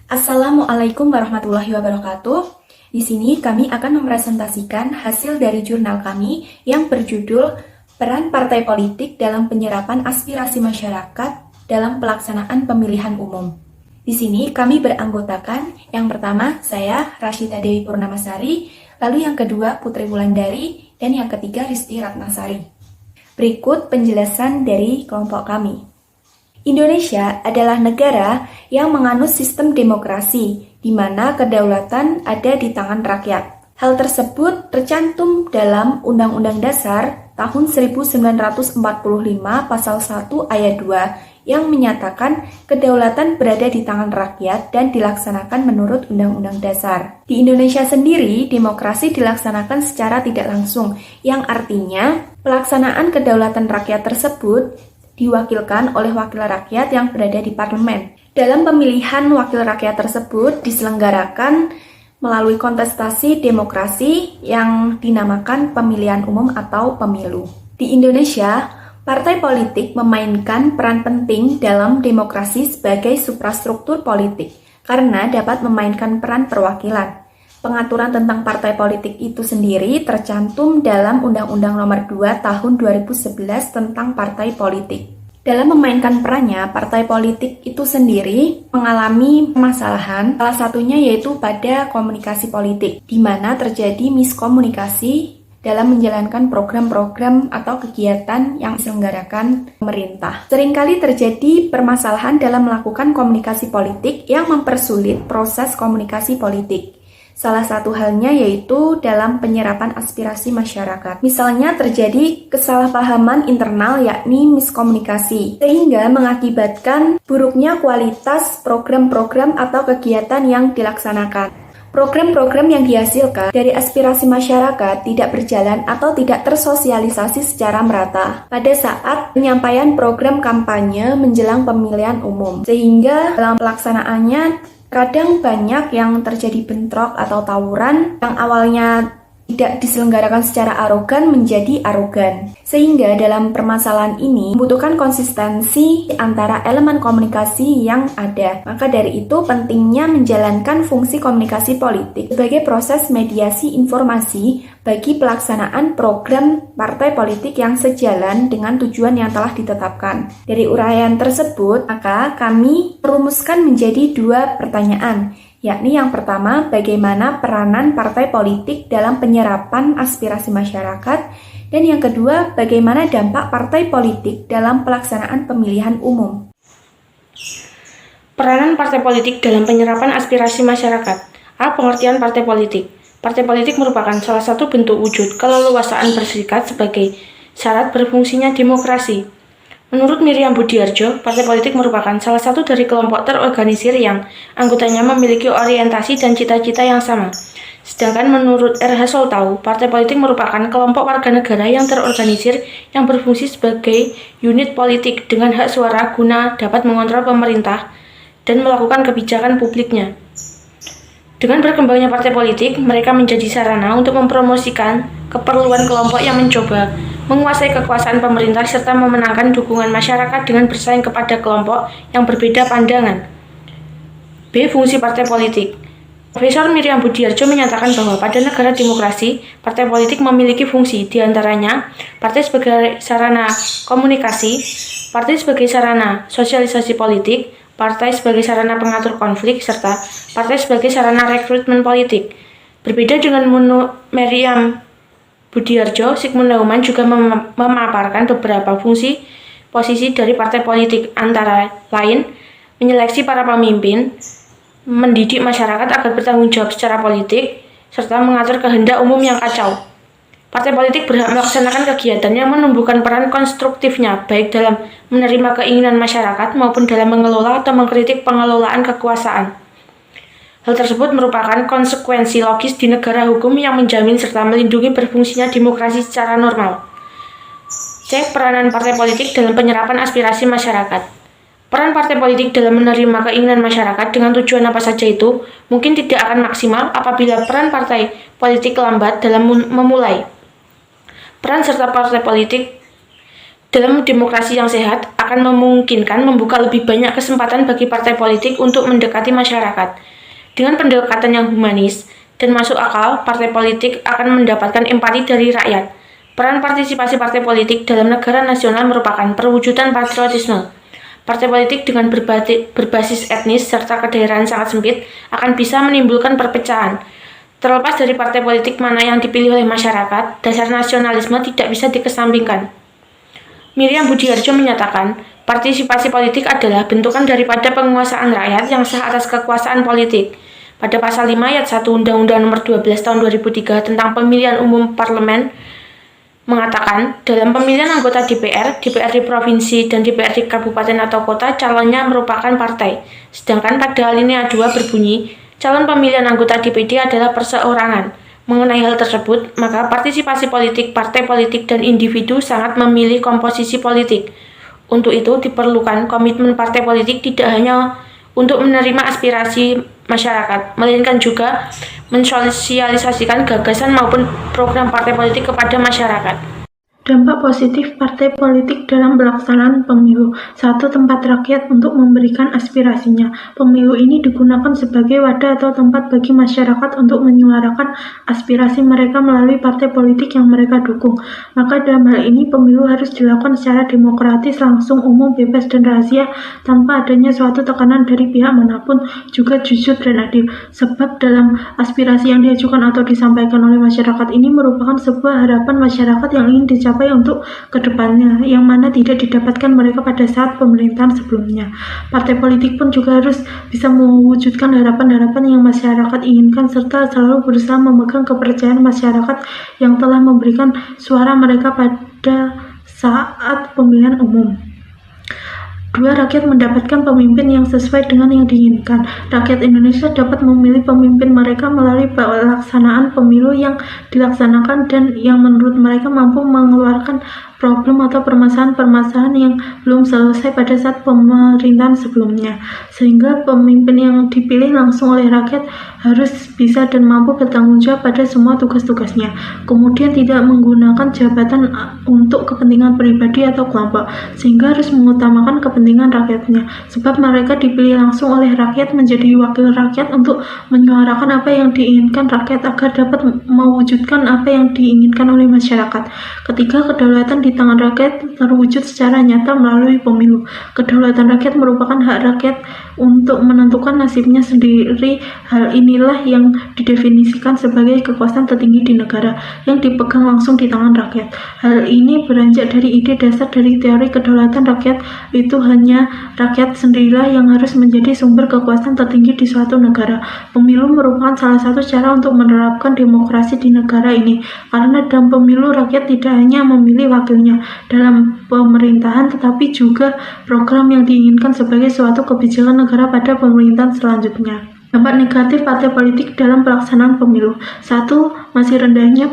Assalamualaikum warahmatullahi wabarakatuh. Di sini kami akan mempresentasikan hasil dari jurnal kami yang berjudul Peran Partai Politik dalam Penyerapan Aspirasi Masyarakat dalam Pelaksanaan Pemilihan Umum. Di sini kami beranggotakan yang pertama saya Rashida Dewi Purnamasari, lalu yang kedua Putri Wulandari, dan yang ketiga Risti Ratnasari. Berikut penjelasan dari kelompok kami. Indonesia adalah negara yang menganut sistem demokrasi, di mana kedaulatan ada di tangan rakyat. Hal tersebut tercantum dalam Undang-Undang Dasar tahun 1945 pasal 1 ayat 2 yang menyatakan kedaulatan berada di tangan rakyat dan dilaksanakan menurut Undang-Undang Dasar. Di Indonesia sendiri, demokrasi dilaksanakan secara tidak langsung, yang artinya pelaksanaan kedaulatan rakyat tersebut diwakilkan oleh wakil rakyat yang berada di parlemen. Dalam pemilihan wakil rakyat tersebut diselenggarakan melalui kontestasi demokrasi yang dinamakan pemilihan umum atau pemilu. Di Indonesia, partai politik memainkan peran penting dalam demokrasi sebagai suprastruktur politik karena dapat memainkan peran perwakilan. Pengaturan tentang partai politik itu sendiri tercantum dalam Undang-Undang Nomor 2 Tahun 2011 tentang partai politik. Dalam memainkan perannya, partai politik itu sendiri mengalami permasalahan, salah satunya yaitu pada komunikasi politik, di mana terjadi miskomunikasi dalam menjalankan program-program atau kegiatan yang diselenggarakan pemerintah. Seringkali terjadi permasalahan dalam melakukan komunikasi politik yang mempersulit proses komunikasi politik. Salah satu halnya yaitu dalam penyerapan aspirasi masyarakat. Misalnya terjadi kesalahpahaman internal yakni miskomunikasi, sehingga mengakibatkan buruknya kualitas program-program atau kegiatan yang dilaksanakan. Program-program yang dihasilkan dari aspirasi masyarakat tidak berjalan atau tidak tersosialisasi secara merata pada saat penyampaian program kampanye menjelang pemilihan umum, sehingga dalam pelaksanaannya kadang banyak yang terjadi bentrok atau tawuran yang awalnya tidak diselenggarakan secara arogan menjadi arogan. Sehingga dalam permasalahan ini membutuhkan konsistensi antara elemen komunikasi yang ada. Maka dari itu pentingnya menjalankan fungsi komunikasi politik sebagai proses mediasi informasi bagi pelaksanaan program partai politik yang sejalan dengan tujuan yang telah ditetapkan. Dari uraian tersebut, maka kami merumuskan menjadi 2 pertanyaan, yakni yang pertama, bagaimana peranan partai politik dalam penyerapan aspirasi masyarakat, dan yang kedua, bagaimana dampak partai politik dalam pelaksanaan pemilihan umum. Peranan partai politik dalam penyerapan aspirasi masyarakat. A. Pengertian partai politik. Partai politik merupakan salah satu bentuk wujud keleluasaan berserikat sebagai syarat berfungsinya demokrasi. Menurut Miriam Budiarjo, partai politik merupakan salah satu dari kelompok terorganisir yang anggotanya memiliki orientasi dan cita-cita yang sama. Sedangkan menurut R.H. Soltau, partai politik merupakan kelompok warga negara yang terorganisir yang berfungsi sebagai unit politik dengan hak suara guna dapat mengontrol pemerintah dan melakukan kebijakan publiknya. Dengan berkembangnya partai politik, mereka menjadi sarana untuk mempromosikan keperluan kelompok yang mencoba menguasai kekuasaan pemerintah serta memenangkan dukungan masyarakat dengan bersaing kepada kelompok yang berbeda pandangan. B. Fungsi partai politik. Profesor Miriam Budiarjo menyatakan bahwa pada negara demokrasi, partai politik memiliki fungsi, diantaranya partai sebagai sarana komunikasi, partai sebagai sarana sosialisasi politik, partai sebagai sarana pengatur konflik, serta partai sebagai sarana rekrutmen politik. Berbeda dengan Miriam Budiarjo, Sigmund Naumann juga memaparkan beberapa fungsi posisi dari partai politik, antara lain menyeleksi para pemimpin, mendidik masyarakat agar bertanggung jawab secara politik, serta mengatur kehendak umum yang kacau. Partai politik berhak melaksanakan kegiatan yang menumbuhkan peran konstruktifnya, baik dalam menerima keinginan masyarakat maupun dalam mengelola atau mengkritik pengelolaan kekuasaan. Hal tersebut merupakan konsekuensi logis di negara hukum yang menjamin serta melindungi berfungsinya demokrasi secara normal. C. Peranan partai politik dalam penyerapan aspirasi masyarakat. Peran partai politik dalam menerima keinginan masyarakat dengan tujuan apa saja itu mungkin tidak akan maksimal apabila peran partai politik lambat dalam memulai. Peran serta partai politik Dalam demokrasi yang sehat akan memungkinkan membuka lebih banyak kesempatan bagi partai politik untuk mendekati masyarakat. Dengan pendekatan yang humanis dan masuk akal, partai politik akan mendapatkan empati dari rakyat. Peran partisipasi partai politik dalam negara nasional merupakan perwujudan patriotisme. Partai politik dengan berbasis etnis serta kedaerahan sangat sempit akan bisa menimbulkan perpecahan. Terlepas dari partai politik mana yang dipilih oleh masyarakat, dasar nasionalisme tidak bisa dikesampingkan. Miriam Budiarjo menyatakan, partisipasi politik adalah bentukan daripada penguasaan rakyat yang sah atas kekuasaan politik. Pada pasal 5 ayat 1 Undang-Undang Nomor 12 Tahun 2003 tentang Pemilihan Umum Parlemen mengatakan, dalam pemilihan anggota DPR, DPRD provinsi, dan DPRD kabupaten atau kota, calonnya merupakan partai. Sedangkan pada alinea 2 berbunyi, calon pemilihan anggota DPD adalah perseorangan. Mengenai hal tersebut, maka partisipasi politik, partai politik, dan individu sangat memilih komposisi politik. Untuk itu, diperlukan komitmen partai politik tidak hanya untuk menerima aspirasi masyarakat, melainkan juga mensosialisasikan gagasan maupun program partai politik kepada masyarakat. Dampak positif partai politik dalam pelaksanaan pemilu. 1. Tempat rakyat untuk memberikan aspirasinya. Pemilu ini digunakan sebagai wadah atau tempat bagi masyarakat untuk menyuarakan aspirasi mereka melalui partai politik yang mereka dukung. Maka dalam hal ini pemilu harus dilakukan secara demokratis, langsung, umum, bebas, dan rahasia tanpa adanya suatu tekanan dari pihak manapun, juga jujur dan adil. Sebab dalam aspirasi yang diajukan atau disampaikan oleh masyarakat ini merupakan sebuah harapan masyarakat yang ingin dicapai untuk kedepannya, yang mana tidak didapatkan mereka pada saat pemerintahan sebelumnya. Partai politik pun juga harus bisa mewujudkan harapan-harapan yang masyarakat inginkan serta selalu berusaha memegang kepercayaan masyarakat yang telah memberikan suara mereka pada saat pemilihan umum. 2. Rakyat mendapatkan pemimpin yang sesuai dengan yang diinginkan. Rakyat Indonesia dapat memilih pemimpin mereka melalui pelaksanaan pemilu yang dilaksanakan dan yang menurut mereka mampu mengeluarkan problem atau permasalahan-permasalahan yang belum selesai pada saat pemerintahan sebelumnya. Sehingga pemimpin yang dipilih langsung oleh rakyat harus bisa dan mampu bertanggung jawab pada semua tugas-tugasnya. Kemudian tidak menggunakan jabatan untuk kepentingan pribadi atau kelompok, sehingga harus mengutamakan kepentingan rakyatnya. Sebab mereka dipilih langsung oleh rakyat menjadi wakil rakyat untuk menyuarakan apa yang diinginkan rakyat agar dapat mewujudkan apa yang diinginkan oleh masyarakat. Ketiga, kedaulatan di tangan rakyat terwujud secara nyata melalui pemilu. Kedaulatan rakyat merupakan hak rakyat untuk menentukan nasibnya sendiri. Hal inilah yang didefinisikan sebagai kekuasaan tertinggi di negara yang dipegang langsung di tangan rakyat. Hal ini beranjak dari ide dasar dari teori kedaulatan rakyat, itu hanya rakyat sendirilah yang harus menjadi sumber kekuasaan tertinggi di suatu negara. Pemilu merupakan salah satu cara untuk menerapkan demokrasi di negara ini, karena dalam pemilu rakyat tidak hanya memilih wakilnya dalam pemerintahan, tetapi juga program yang diinginkan sebagai suatu kebijakan negara pada pemerintahan selanjutnya. Dampak negatif partai politik dalam pelaksanaan pemilu. 1. Masih rendahnya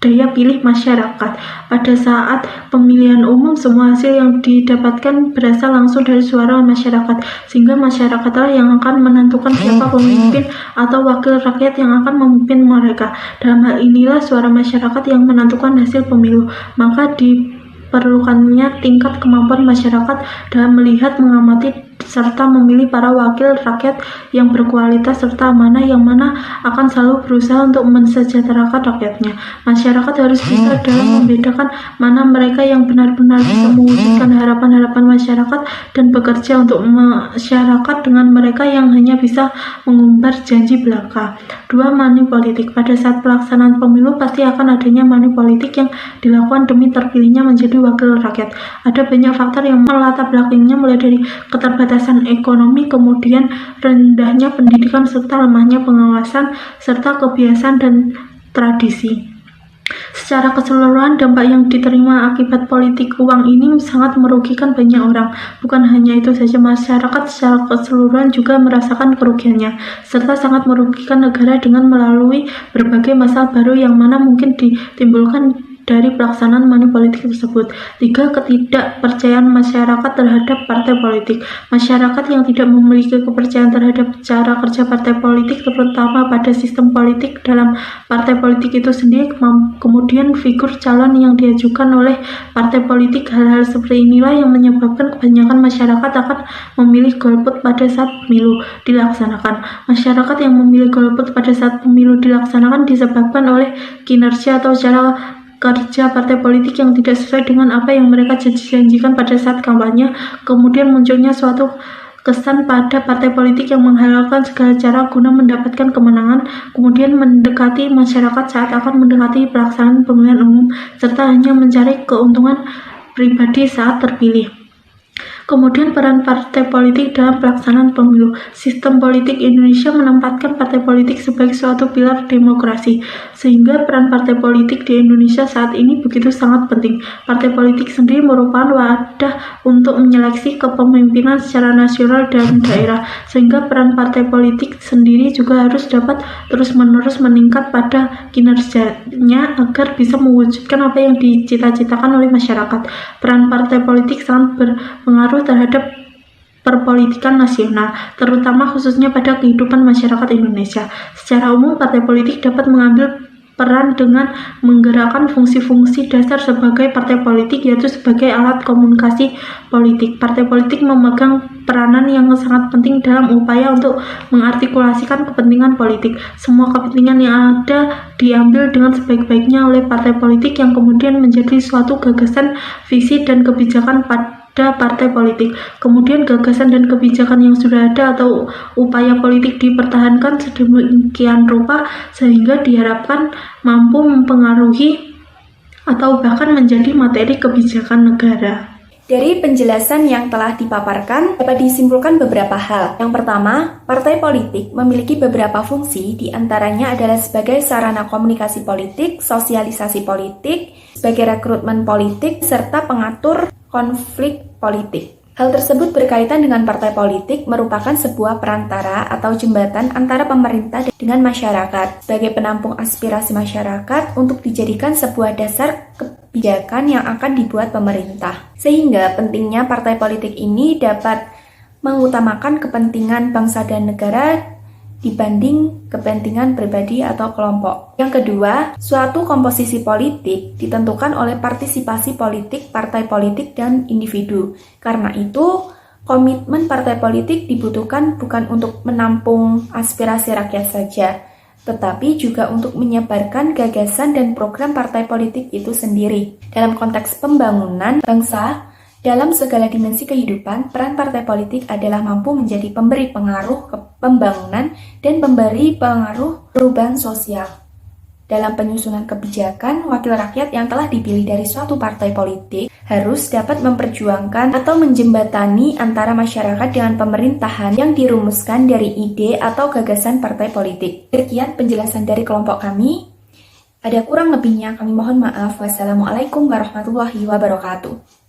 daya pilih masyarakat. Pada saat pemilihan umum, semua hasil yang didapatkan berasal langsung dari suara masyarakat, sehingga masyarakatlah yang akan menentukan siapa pemimpin atau wakil rakyat yang akan memimpin mereka. Dalam hal inilah suara masyarakat yang menentukan hasil pemilu. Maka diperlukannya tingkat kemampuan masyarakat dalam melihat, mengamati, serta memilih para wakil rakyat yang berkualitas serta amanah, yang mana akan selalu berusaha untuk mensejahterakan rakyatnya. Masyarakat harus bisa dalam membedakan mana mereka yang benar-benar bisa mewujudkan harapan-harapan masyarakat dan bekerja untuk masyarakat dengan mereka yang hanya bisa mengumbar janji belaka. 2. Money politik. Pada saat pelaksanaan pemilu pasti akan adanya money politik yang dilakukan demi terpilihnya menjadi wakil rakyat. Ada banyak faktor yang melatar belakangnya, mulai dari keterbatasan ekonomi, kemudian rendahnya pendidikan serta lemahnya pengawasan serta kebiasaan dan tradisi. Secara keseluruhan, dampak yang diterima akibat politik uang ini sangat merugikan banyak orang. Bukan hanya itu saja, masyarakat secara keseluruhan juga merasakan kerugiannya, serta sangat merugikan negara dengan melalui berbagai masalah baru yang mana mungkin ditimbulkan dari pelaksanaan money politik tersebut. 3. Ketidakpercayaan masyarakat terhadap partai politik. Masyarakat yang tidak memiliki kepercayaan terhadap cara kerja partai politik, terutama pada sistem politik dalam partai politik itu sendiri, kemudian figur calon yang diajukan oleh partai politik. Hal-hal seperti inilah yang menyebabkan kebanyakan masyarakat akan memilih golput pada saat pemilu dilaksanakan. Masyarakat yang memilih golput pada saat pemilu dilaksanakan disebabkan oleh kinerja atau cara kerja partai politik yang tidak sesuai dengan apa yang mereka janjikan pada saat kampanye. Kemudian munculnya suatu kesan pada partai politik yang menghalalkan segala cara guna mendapatkan kemenangan, kemudian mendekati masyarakat saat akan mendekati pelaksanaan pemilihan umum, serta hanya mencari keuntungan pribadi saat terpilih. Kemudian peran partai politik dalam pelaksanaan pemilu. Sistem politik Indonesia menempatkan partai politik sebagai suatu pilar demokrasi, sehingga peran partai politik di Indonesia saat ini begitu sangat penting. Partai politik sendiri merupakan wadah untuk menyeleksi kepemimpinan secara nasional dan daerah, sehingga peran partai politik sendiri juga harus dapat terus-menerus meningkat pada kinerjanya agar bisa mewujudkan apa yang dicita-citakan oleh masyarakat. Peran partai politik sangat berpengaruh terhadap perpolitikan nasional, terutama khususnya pada kehidupan masyarakat Indonesia. Secara umum, partai politik dapat mengambil peran dengan menggerakkan fungsi-fungsi dasar sebagai partai politik, yaitu sebagai alat komunikasi politik. Partai politik memegang peranan yang sangat penting dalam upaya untuk mengartikulasikan kepentingan politik. Semua kepentingan yang ada diambil dengan sebaik-baiknya oleh partai politik yang kemudian menjadi suatu gagasan, visi, dan kebijakan pada partai politik. Kemudian gagasan dan kebijakan yang sudah ada atau upaya politik dipertahankan sedemikian rupa sehingga diharapkan mampu mempengaruhi atau bahkan menjadi materi kebijakan negara. Dari penjelasan yang telah dipaparkan, dapat disimpulkan beberapa hal. Yang pertama, partai politik memiliki beberapa fungsi, diantaranya adalah sebagai sarana komunikasi politik, sosialisasi politik, sebagai rekrutmen politik, serta pengatur konflik politik. Hal tersebut berkaitan dengan partai politik merupakan sebuah perantara atau jembatan antara pemerintah dengan masyarakat sebagai penampung aspirasi masyarakat untuk dijadikan sebuah dasar kebijakan yang akan dibuat pemerintah. Sehingga pentingnya partai politik ini dapat mengutamakan kepentingan bangsa dan negara dibanding kepentingan pribadi atau kelompok. Yang kedua, suatu komposisi politik ditentukan oleh partisipasi politik, partai politik, dan individu. Karena itu, komitmen partai politik dibutuhkan bukan untuk menampung aspirasi rakyat saja, tetapi juga untuk menyebarkan gagasan dan program partai politik itu sendiri. Dalam konteks pembangunan bangsa, dalam segala dimensi kehidupan, peran partai politik adalah mampu menjadi pemberi pengaruh ke pembangunan dan pemberi pengaruh perubahan sosial. Dalam penyusunan kebijakan, wakil rakyat yang telah dipilih dari suatu partai politik harus dapat memperjuangkan atau menjembatani antara masyarakat dengan pemerintahan yang dirumuskan dari ide atau gagasan partai politik. Sekian penjelasan dari kelompok kami. Ada kurang lebihnya kami mohon maaf. Wassalamualaikum warahmatullahi wabarakatuh.